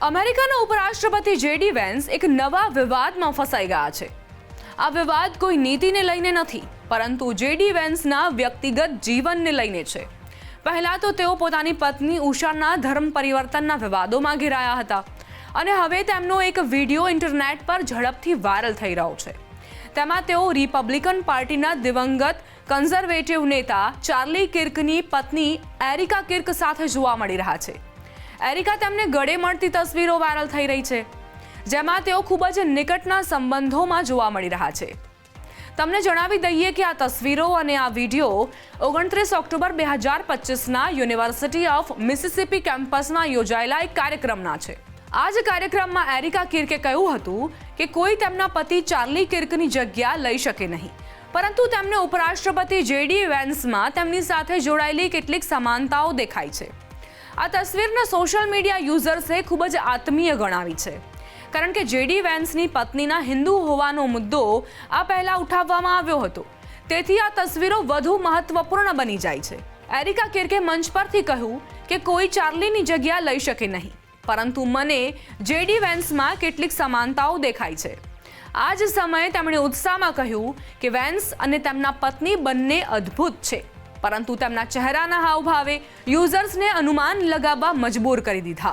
અમેરિકાના ઉપરાષ્ટ્રપતિ JD vans એક નવા વિવાદમાં ફસાઈ ગયા છે. આ વિવાદ કોઈ નીતિને લઈને નથી, પરંતુ જેડી વેન્સના વ્યક્તિગત જીવનને લઈને છે. પહેલા તો તેઓ પોતાની પત્ની ઉષાના ધર્મ પરિવર્તનના વિવાદોમાં ઘેરાયા હતા અને હવે તેમનો એક વિડીયો ઇન્ટરનેટ પર ઝડપથી વાયરલ થઈ રહ્યો છે. તેમાં તેઓ રિપબ્લિકન પાર્ટીના દિવંગત કન્ઝર્વેટિવ નેતા ચાર્લી કિર્કની પત્ની એરિકા કિર્ક સાથે જોવા મળી રહ્યા છે. એરિકા તેમને ગળે મળતી તસવીરો વાયરલ થઈ રહી છે, જેમાં તેઓ ખૂબ જ નિકટના સંબંધોમાં જોવા મળી રહ્યા છે. તમને જણાવી દઈએ કે આ તસવીરો અને આ વિડીયો 29 ઓક્ટોબર 2025ના યુનિવર્સિટી ઓફ મિસિસિપી કેમ્પસમાં યોજાયેલા એક કાર્યક્રમના છે. આ જ કાર્યક્રમમાં એરિકા કિર્કે કહ્યું હતું કે કોઈ તેમના પતિ ચાર્લી કિર્કની જગ્યા લઈ શકે નહીં, પરંતુ તેમને ઉપરાષ્ટ્રપતિ જેડી વેન્સમાં તેમની સાથે જોડાયેલી કેટલીક સમાનતાઓ દેખાય છે. આ તસવીરને સોશિયલ મીડિયા યુઝર્સે ખૂબ જ આત્મીય ગણાવી છે, કારણ કે જેડી વેન્સની પત્નીના હિન્દુ હોવાનો મુદ્દો આ પહેલા ઉઠાવવામાં આવ્યો હતો. તેથી આ તસવીરો વધુ મહત્વપૂર્ણ બની જાય છે. એરિકા કિર્કે મંચ પરથી કહ્યું કે કોઈ ચાર્લીની જગ્યા લઈ શકે નહીં, પરંતુ મને જેડી વેન્સમાં કેટલીક સમાનતાઓ દેખાય છે. આ જ સમયે તેમણે ઉત્સાહમાં કહ્યું કે વેન્સ અને તેમના પત્ની બંને અદ્ભુત છે, પરંતુ તેમના ચહેરાના હાવભાવે યુઝર્સને અનુમાન લગાવવા મજબૂર કરી દીધા.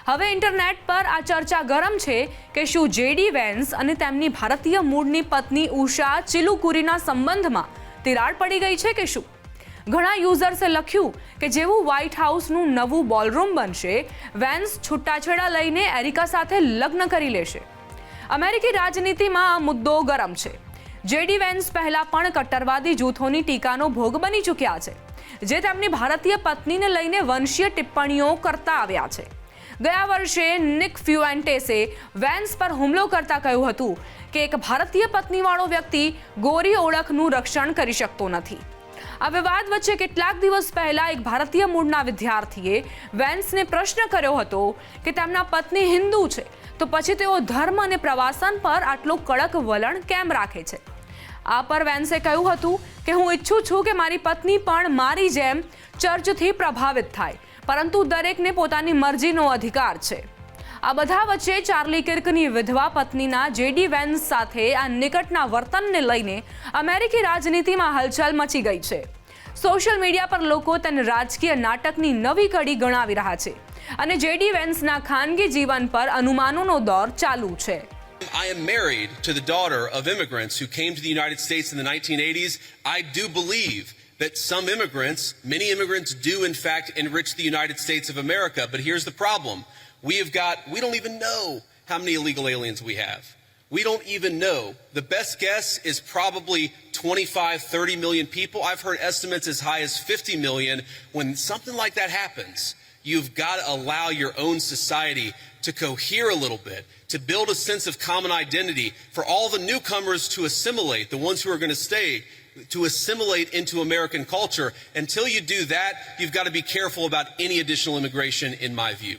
હવે ઇન્ટરનેટ પર આ ચર્ચા ગરમ છે કે શું જેડી વેન્સ અને તેમની ભારતીય મૂળની પત્ની ઉષા ચિલુકુરીના સંબંધમાં તિરાડ પડી ગઈ છે કે શું? ઘણા યુઝર્સે લખ્યું કે જેવું વ્હાઇટ હાઉસનું નવું બોલરૂમ બનશે, વેન્સ છૂટાછેડા લઈને એરિકા સાથે લગ્ન કરી લેશે. અમેરિકી રાજનીતિમાં આ મુદ્દો ગરમ છે. જેડી વેન્સ પહેલા પણ કટ્ટરવાદી જૂથોની ટીકાનો ભોગ બની ચૂક્યા છે, જે તેમની ભારતીય પત્નીને લઈને વંશીય ટિપ્પણીઓ કરતા આવ્યા છે. ગયા વર્ષે નિક ફ્યુએન્ટેસે વેન્સ પર હુમલો કરતા કહ્યું હતું કે એક ભારતીય પત્નીવાળો વ્યક્તિ ગોરી ઓળખનું રક્ષણ કરી શકતો નથી. આ વિવાદ વચ્ચે કેટલાક દિવસ પહેલા એક ભારતીય મૂળના વિદ્યાર્થીએ વેન્સને પ્રશ્ન કર્યો હતો કે તેમના પત્ની હિન્દુ છે, તો પછી તેઓ ધર્મ અને પ્રવાસન પર આટલું કડક વલણ કેમ રાખે છે? આ પર વેન્સે કહ્યું હતું કે હું ઈચ્છું છું કે મારી પત્ની પણ મારી જેમ ચર્ચથી પ્રભાવિત થાય, પરંતુ દરેકને પોતાની મરજીનો અધિકાર છે. આ બધા વચ્ચે ચાર્લી કિર્કની વિધવા પત્નીના જેડી વેન્સ સાથે આ નિકટના વર્તનને લઈને અમેરિકી રાજનીતિમાં હલચલ મચી ગઈ છે. સોશિયલ મીડિયા પર લોકો તેને રાજકીય નાટકની નવી કડી ગણાવી રહ્યા છે અને જેડી વેન્સના ખાનગી જીવન પર અનુમાનોનો દોર ચાલુ છે. I am married to the daughter of immigrants who came to the United States in the 1980s. I do believe that some immigrants, many immigrants do in fact enrich the United States of America. But here's the problem. We don't even know how many illegal aliens we have. We don't even know. The best guess is probably 25, 30 million people. I've heard estimates as high as 50 million. When something like that happens, you've got to allow your own society to cohere a little bit, to build a sense of common identity, for all the newcomers to assimilate, the ones who are going to stay, to assimilate into American culture. Until you do that, you've got to be careful about any additional immigration, in my view.